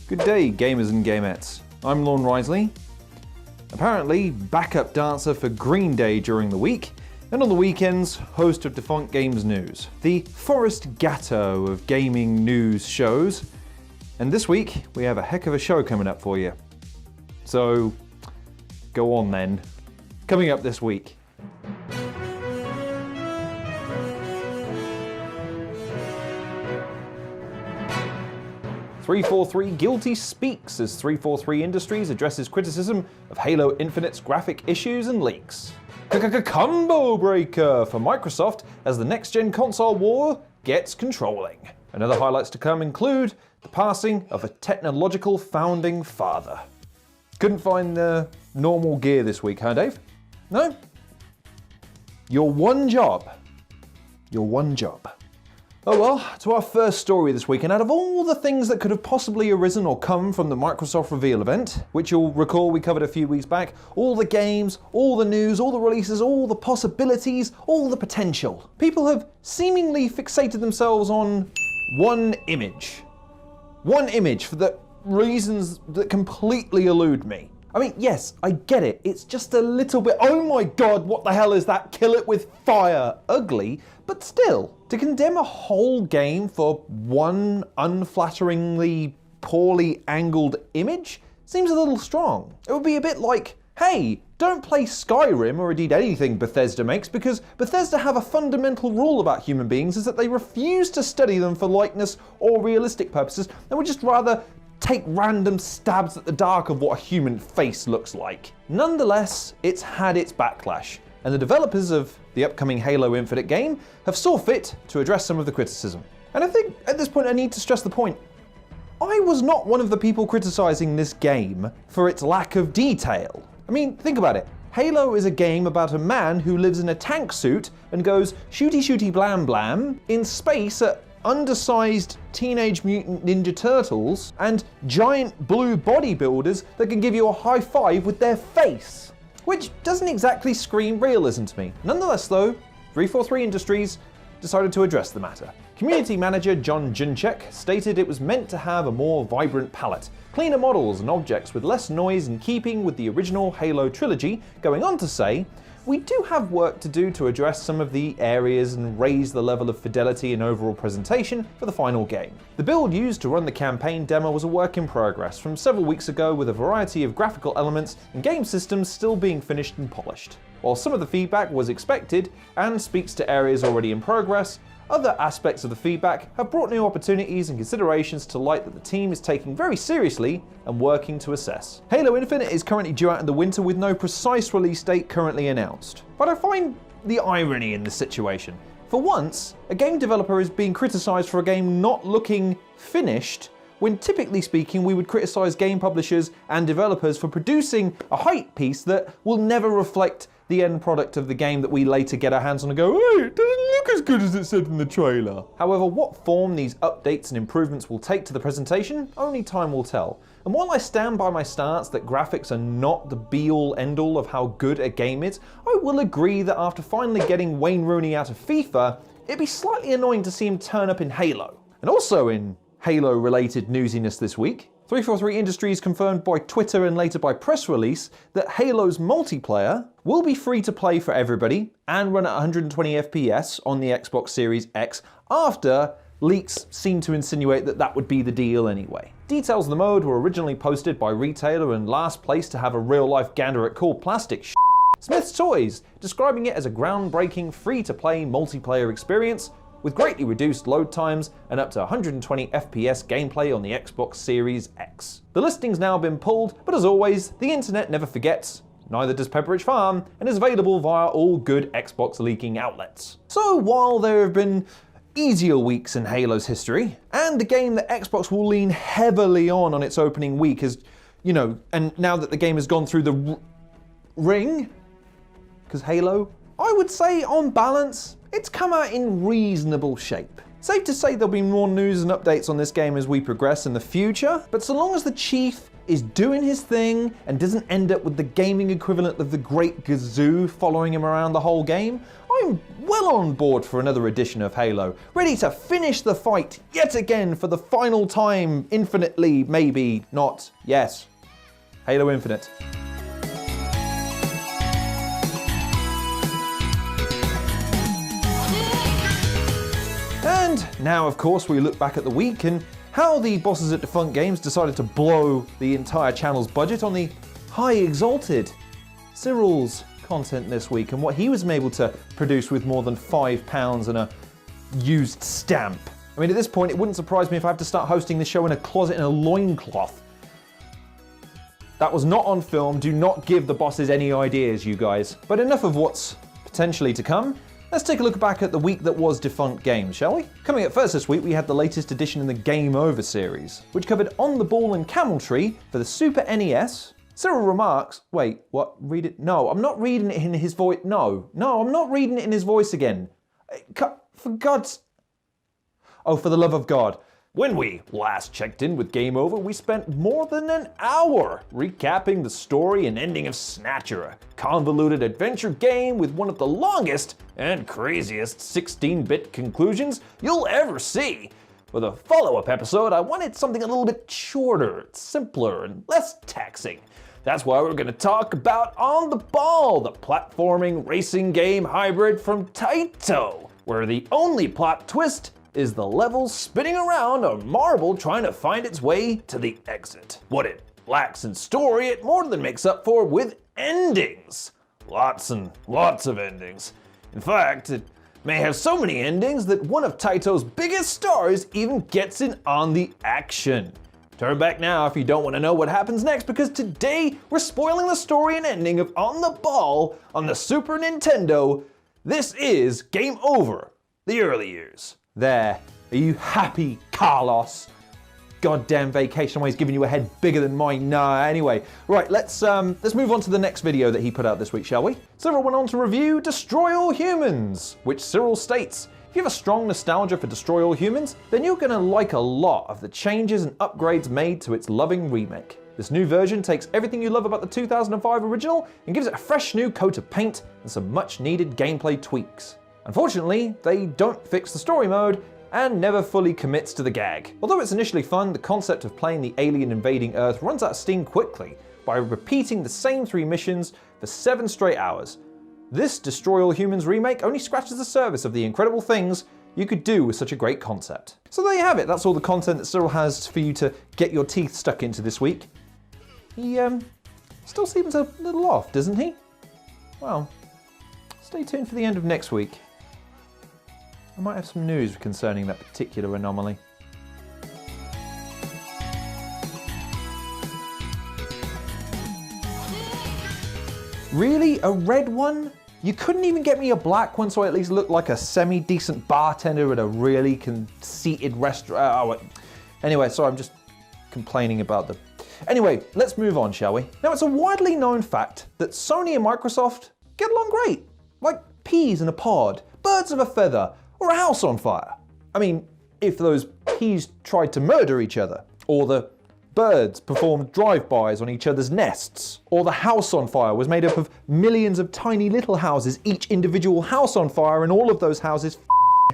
Good day, gamers and gamettes. I'm Lorne Riseley. Apparently, backup dancer for Green Day during the week, and on the weekends, host of Defunct Games News, the Forrest Gatto of gaming news shows. And this week, we have a heck of a show coming up for you. So, go on then. Coming up this week. .343 Guilty speaks as 343 Industries addresses criticism of Halo Infinite's graphic issues and leaks. Combo breaker for Microsoft as the next-gen console war gets controlling. And other highlights to come include the passing of a technological founding father. Couldn't find the normal gear this week, huh, Dave? No? Your one job. Oh well, to our first story this week, and out of all the things that could have possibly arisen or come from the Microsoft reveal event, which you'll recall we covered a few weeks back, all the games, all the news, all the releases, all the possibilities, all the potential. People have seemingly fixated themselves on one image. One image for the reasons that completely elude me. I mean, yes, I get it. It's just a little bit, oh my god, what the hell is that? Kill it with fire. Ugly, but still. To condemn a whole game for one unflatteringly, poorly angled image seems a little strong. It would be a bit like, hey, don't play Skyrim or indeed anything Bethesda makes because Bethesda have a fundamental rule about human beings is that they refuse to study them for likeness or realistic purposes and would just rather take random stabs at the dark of what a human face looks like. Nonetheless, it's had its backlash, and the developers of the upcoming Halo Infinite game have saw fit to address some of the criticism. And I think at this point I need to stress the point. I was not one of the people criticizing this game for its lack of detail. I mean, think about it. Halo is a game about a man who lives in a tank suit and goes shooty shooty blam blam in space at undersized Teenage Mutant Ninja Turtles and giant blue bodybuilders that can give you a high five with their face. Which doesn't exactly scream realism to me. Nonetheless though, 343 Industries decided to address the matter. Community manager John Junchek stated it was meant to have a more vibrant palette, cleaner models and objects with less noise in keeping with the original Halo trilogy, going on to say, we do have work to do to address some of the areas and raise the level of fidelity and overall presentation for the final game. The build used to run the campaign demo was a work in progress from several weeks ago with a variety of graphical elements and game systems still being finished and polished. While some of the feedback was expected and speaks to areas already in progress, other aspects of the feedback have brought new opportunities and considerations to light that the team is taking very seriously and working to assess. Halo Infinite is currently due out in the winter with no precise release date currently announced. But I find the irony in this situation. For once, a game developer is being criticized for a game not looking finished, when typically speaking we would criticize game publishers and developers for producing a hype piece that will never reflect the end product of the game that we later get our hands on and go, hey, it doesn't look as good as it said in the trailer. However, what form these updates and improvements will take to the presentation, only time will tell. And while I stand by my stance that graphics are not the be-all end-all of how good a game is, I will agree that after finally getting Wayne Rooney out of FIFA, it'd be slightly annoying to see him turn up in Halo. And also in Halo-related newsiness this week, 343 Industries confirmed by Twitter and later by press release that Halo's multiplayer will be free to play for everybody and run at 120 FPS on the Xbox Series X after leaks seem to insinuate that that would be the deal anyway. Details of the mode were originally posted by retailer and last place to have a real-life gander at cool plastic Smith's Toys, describing it as a groundbreaking free-to-play multiplayer experience with greatly reduced load times and up to 120 FPS gameplay on the Xbox Series X. The listing's now been pulled, but as always, the internet never forgets, neither does Pepperidge Farm, and is available via all good Xbox leaking outlets. So while there have been easier weeks in Halo's history, and a game that Xbox will lean heavily on its opening week as, you know, and now that the game has gone through the ring, because Halo, I would say on balance, it's come out in reasonable shape. Safe to say there'll be more news and updates on this game as we progress in the future, but so long as the Chief is doing his thing and doesn't end up with the gaming equivalent of the Great Gazoo following him around the whole game, I I'm well on board for another edition of Halo, ready to finish the fight yet again for the final time, infinitely, maybe, not, yes. Halo Infinite. And now, of course, we look back at the week and how the bosses at Defunct Games decided to blow the entire channel's budget on the high exalted Cyril's content this week and what he was able to produce with more than £5 and a used stamp. I mean, at this point, it wouldn't surprise me if I have to start hosting the show in a closet in a loincloth. That was not on film. Do not give the bosses any ideas, you guys. But enough of what's potentially to come. Let's take a look back at the week that was Defunct Games, shall we? Coming up first this week, we had the latest edition in the Game Over series, which covered On the Ball and Camel Tree for the Super NES. Cyril remarks, wait, what, read it? No, I'm not reading it in his voice. No, I'm not reading it in his voice again. For God's... Oh, for the love of God. When we last checked in with Game Over, we spent more than an hour recapping the story and ending of Snatcher, a convoluted adventure game with one of the longest and craziest 16-bit conclusions you'll ever see. For the follow-up episode, I wanted something a little bit shorter, simpler, and less taxing. That's why we're going to talk about On the Ball, the platforming racing game hybrid from Taito, where the only plot twist is the levels spinning around a marble trying to find its way to the exit. What it lacks in story, it more than makes up for with endings. Lots and lots of endings. In fact, it may have so many endings that one of Taito's biggest stars even gets in on the action. Turn back now if you don't want to know what happens next, because today we're spoiling the story and ending of On the Ball on the Super Nintendo. This is Game Over, the early years. There. Are you happy, Carlos? Goddamn vacation away, he's giving you a head bigger than mine. Nah, anyway. Right, let's move on to the next video that he put out this week, shall we? Cyril went on to review Destroy All Humans, which Cyril states, if you have a strong nostalgia for Destroy All Humans, then you're gonna like a lot of the changes and upgrades made to its loving remake. This new version takes everything you love about the 2005 original and gives it a fresh new coat of paint and some much needed gameplay tweaks. Unfortunately, they don't fix the story mode and never fully commits to the gag. Although it's initially fun, the concept of playing the alien invading Earth runs out of steam quickly by repeating the same 3 missions for 7 straight hours. This Destroy All Humans remake only scratches the surface of the incredible things you could do with such a great concept. So there you have it, that's all the content that Cyril has for you to get your teeth stuck into this week. He still seems a little off, doesn't he? Well, stay tuned for the end of next week. I might have some news concerning that particular anomaly. Really? A red one? You couldn't even get me a black one so I at least looked like a semi-decent bartender at a really conceited restaurant. Anyway, sorry, I'm just complaining about the... Anyway, let's move on, shall we? Now, it's a widely known fact that Sony and Microsoft get along great. Like peas in a pod, birds of a feather, or a house on fire. I mean, if those peas tried to murder each other, or the birds performed drive-bys on each other's nests, or the house on fire was made up of millions of tiny little houses, each individual house on fire, and all of those houses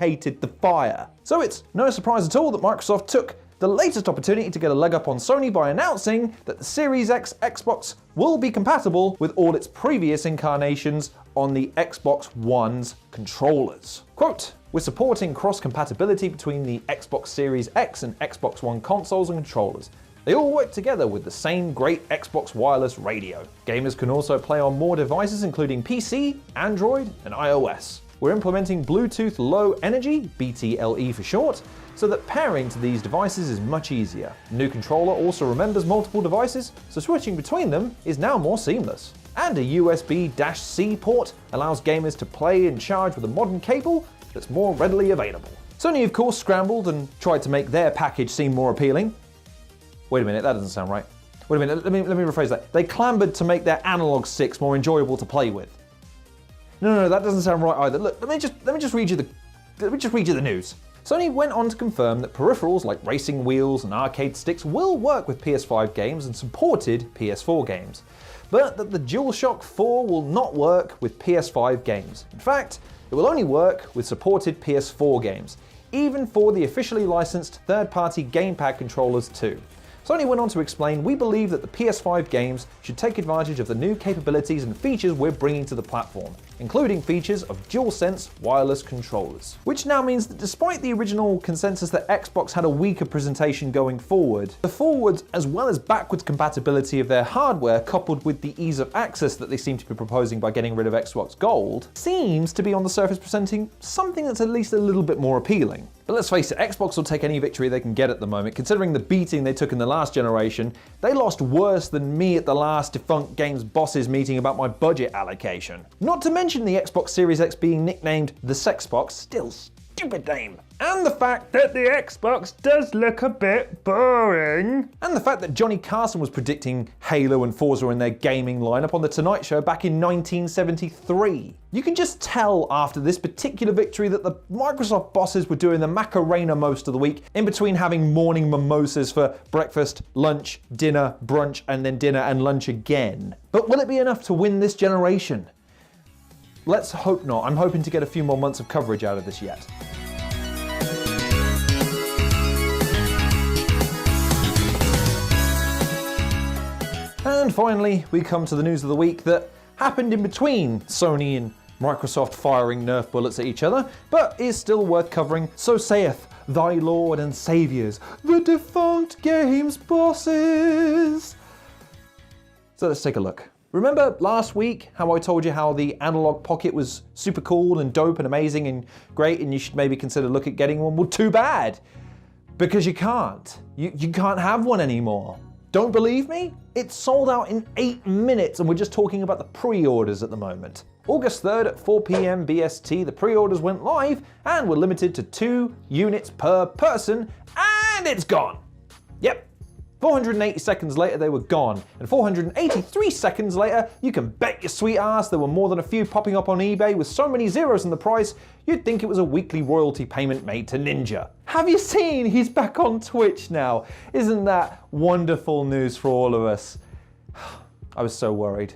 hated the fire. So it's no surprise at all that Microsoft took the latest opportunity to get a leg up on Sony by announcing that the Series X Xbox will be compatible with all its previous incarnations on the Xbox One's controllers. Quote, we're supporting cross-compatibility between the Xbox Series X and Xbox One consoles and controllers. They all work together with the same great Xbox wireless radio. Gamers can also play on more devices including PC, Android, and iOS. We're implementing Bluetooth Low Energy, BTLE for short, so that pairing to these devices is much easier. The new controller also remembers multiple devices, so switching between them is now more seamless. And a USB-C port allows gamers to play and charge with a modern cable that's more readily available. Sony, of course, scrambled and tried to make their package seem more appealing. Wait a minute, that doesn't sound right. Wait a minute, let me rephrase that. They clambered to make their analog sticks more enjoyable to play with. No, that doesn't sound right either. Look, let me just read you the news. Sony went on to confirm that peripherals like racing wheels and arcade sticks will work with PS5 games and supported PS4 games, but that the DualShock 4 will not work with PS5 games. In fact, It will only work with supported PS4 games, even for the officially licensed third-party gamepad controllers too. Sony went on to explain, "We believe that the PS5 games should take advantage of the new capabilities and features we're bringing to the platform, including features of DualSense wireless controllers." Which now means that despite the original consensus that Xbox had a weaker presentation going forward, the forwards as well as backwards compatibility of their hardware coupled with the ease of access that they seem to be proposing by getting rid of Xbox Gold, seems to be on the surface presenting something that's at least a little bit more appealing. But let's face it, Xbox will take any victory they can get at the moment. Considering the beating they took in the last generation, they lost worse than me at the last Defunct Games bosses meeting about my budget allocation. Not to mention the Xbox Series X being nicknamed the Sexbox, still stupid name. And the fact that the Xbox does look a bit boring. And the fact that Johnny Carson was predicting Halo and Forza in their gaming lineup on The Tonight Show back in 1973. You can just tell after this particular victory that the Microsoft bosses were doing the Macarena most of the week, in between having morning mimosas for breakfast, lunch, dinner, brunch, and then dinner and lunch again. But will it be enough to win this generation? Let's hope not. I'm hoping to get a few more months of coverage out of this yet. And finally, we come to the news of the week that happened in between Sony and Microsoft firing Nerf bullets at each other, but is still worth covering. So saith thy Lord and Saviours, the Defunct Games bosses. So let's take a look. Remember last week how I told you how the Analog Pocket was super cool and dope and amazing and great and you should maybe consider look at getting one? Well, too bad. Because you can't. You can't have one anymore. Don't believe me? It's sold out in 8 minutes and we're just talking about the pre-orders at the moment. August 3rd at 4 p.m. BST, the pre-orders went live and were limited to 2 units per person, and it's gone. Yep. 480 seconds later they were gone, and 483 seconds later, you can bet your sweet ass there were more than a few popping up on eBay with so many zeros in the price, you'd think it was a weekly royalty payment made to Ninja. Have you seen he's back on Twitch now? Isn't that wonderful news for all of us? I was so worried.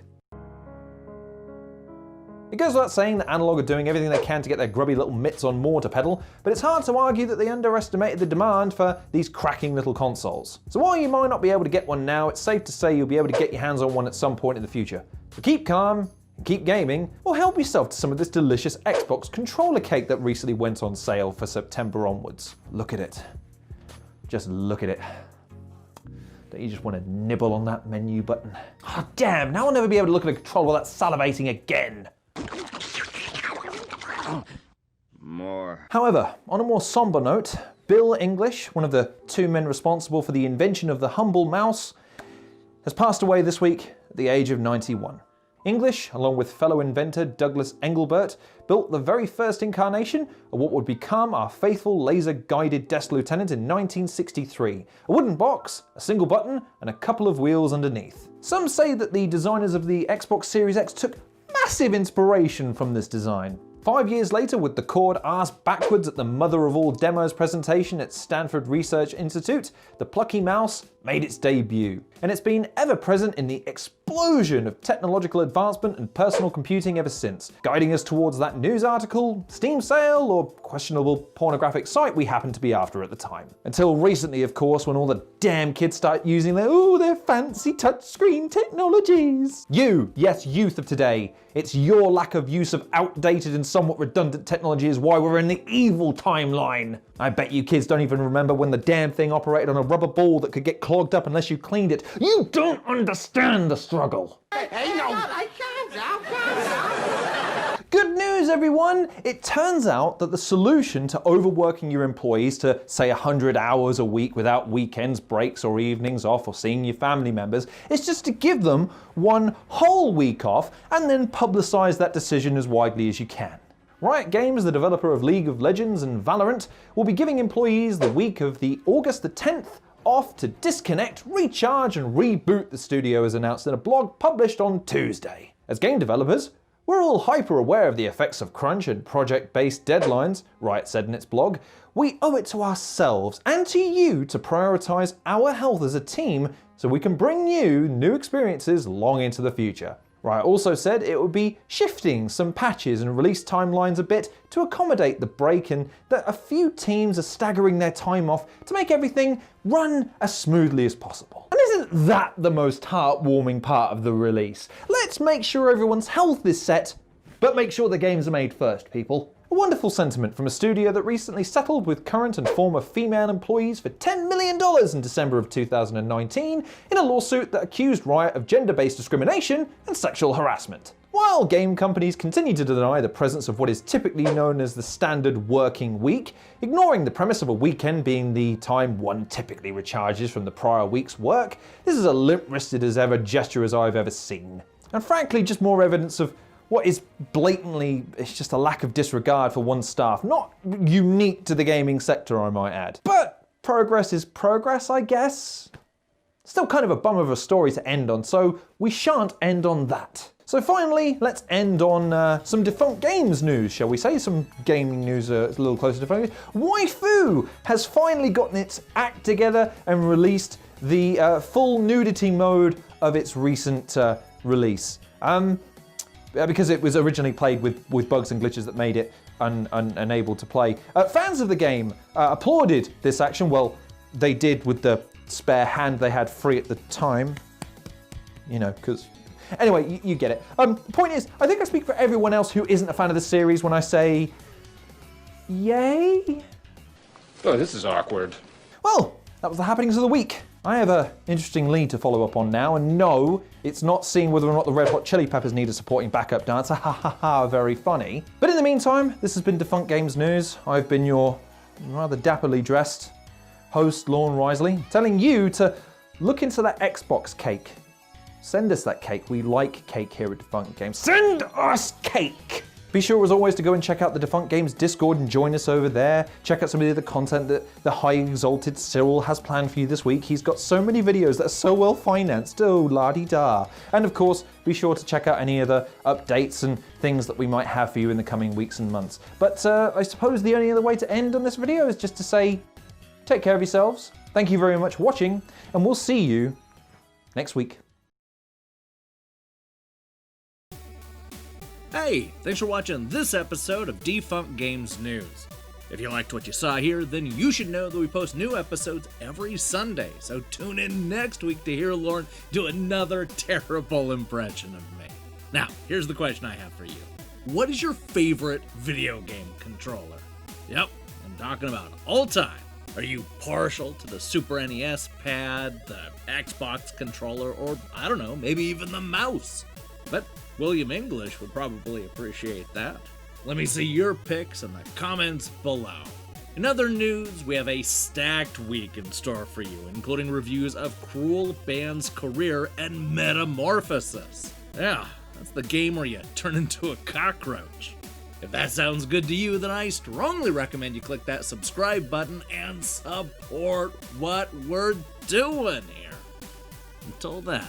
It goes without saying that Analog are doing everything they can to get their grubby little mitts on mortar pedal, but it's hard to argue that they underestimated the demand for these cracking little consoles. So while you might not be able to get one now, it's safe to say you'll be able to get your hands on one at some point in the future. So keep calm, and keep gaming, or help yourself to some of this delicious Xbox controller cake that recently went on sale for September onwards. Look at it. Just look at it. Don't you just want to nibble on that menu button? Oh damn, now I'll never be able to look at a controller without salivating again. More. However, on a more somber note, Bill English, one of the 2 men responsible for the invention of the humble mouse, has passed away this week at the age of 91. English, along with fellow inventor Douglas Engelbert, built the very first incarnation of what would become our faithful laser-guided desk lieutenant in 1963. A wooden box, a single button, and a couple of wheels underneath. Some say that the designers of the Xbox Series X took massive inspiration from this design. 5 years later, with the cord asked backwards at the mother of all demos presentation at Stanford Research Institute, the plucky mouse made its debut. And it's been ever present in the explosion of technological advancement and personal computing ever since, guiding us towards that news article, Steam sale, or questionable pornographic site we happened to be after at the time. Until recently, of course, when all the damn kids start using their fancy touchscreen technologies. You, yes, youth of today, it's your lack of use of outdated and somewhat redundant technology is why we're in the evil timeline. I bet you kids don't even remember when the damn thing operated on a rubber ball that could get clogged up unless you cleaned it. You don't understand the struggle. Good news, everyone! It turns out that the solution to overworking your employees to, say, 100 hours a week without weekends, breaks, or evenings off, or seeing your family members, is just to give them 1 whole week off and then publicize that decision as widely as you can. Riot Games, the developer of League of Legends and Valorant, will be giving employees the week of the August the 10th off to disconnect, recharge, and reboot, the studio has announced in a blog published on Tuesday. As game developers, we're all hyper aware of the effects of crunch and project-based deadlines, Riot said in its blog. We owe it to ourselves and to you to prioritize our health as a team so we can bring you new experiences long into the future. Riot also said it would be shifting some patches and release timelines a bit to accommodate the break, and that a few teams are staggering their time off to make everything run as smoothly as possible. And isn't that the most heartwarming part of the release? Let's make sure everyone's health is set, but make sure the games are made first, people. A wonderful sentiment from a studio that recently settled with current and former female employees for $10 million in December of 2019 in a lawsuit that accused Riot of gender-based discrimination and sexual harassment. While game companies continue to deny the presence of what is typically known as the standard working week, ignoring the premise of a weekend being the time one typically recharges from the prior week's work, this is a limp-wristed as ever gesture as I've ever seen. And frankly, just more evidence of what is blatantly, it's just a lack of disregard for one's staff. Not unique to the gaming sector, I might add. But progress is progress, I guess. Still kind of a bum of a story to end on, so we shan't end on that. So finally, let's end on some Defunct Games news, shall we say? Some gaming news a little closer to Defunct Games. Waifu has finally gotten its act together and released the full nudity mode of its recent release. Because it was originally played with bugs and glitches that made it unable to play. Fans of the game applauded this action. Well, they did with the spare hand they had free at the time. You know, because... Anyway, you get it. The point is, I think I speak for everyone else who isn't a fan of the series when I say... Yay? Oh, this is awkward. Well, that was the happenings of the week. I have an interesting lead to follow up on now, and no, it's not seeing whether or not the Red Hot Chili Peppers need a supporting backup dancer. Ha ha ha, very funny. But in the meantime, this has been Defunct Games News. I've been your rather dapperly dressed host, Lorne Riseley, telling you to look into that Xbox cake. Send us that cake. We like cake here at Defunct Games. Send us cake! Be sure, as always, to go and check out the Defunct Games Discord and join us over there. Check out some of the other content that the high exalted Cyril has planned for you this week. He's got so many videos that are so well financed. Oh, la-di-da. And of course, be sure to check out any other updates and things that we might have for you in the coming weeks and months. But I suppose the only other way to end on this video is just to say, take care of yourselves. Thank you very much for watching, and we'll see you next week. Hey, thanks for watching this episode of Defunct Games News. If you liked what you saw here, then you should know that we post new episodes every Sunday, so tune in next week to hear Lorne do another terrible impression of me. Now, here's the question I have for you. What is your favorite video game controller? Yep, I'm talking about all time. Are you partial to the Super NES pad, the Xbox controller, or I don't know, maybe even the mouse? But William English would probably appreciate that. Let me see your picks in the comments below. In other news, we have a stacked week in store for you, including reviews of Cruel Band's Career and Metamorphosis. Yeah, that's the game where you turn into a cockroach. If that sounds good to you, then I strongly recommend you click that subscribe button and support what we're doing here. Until then.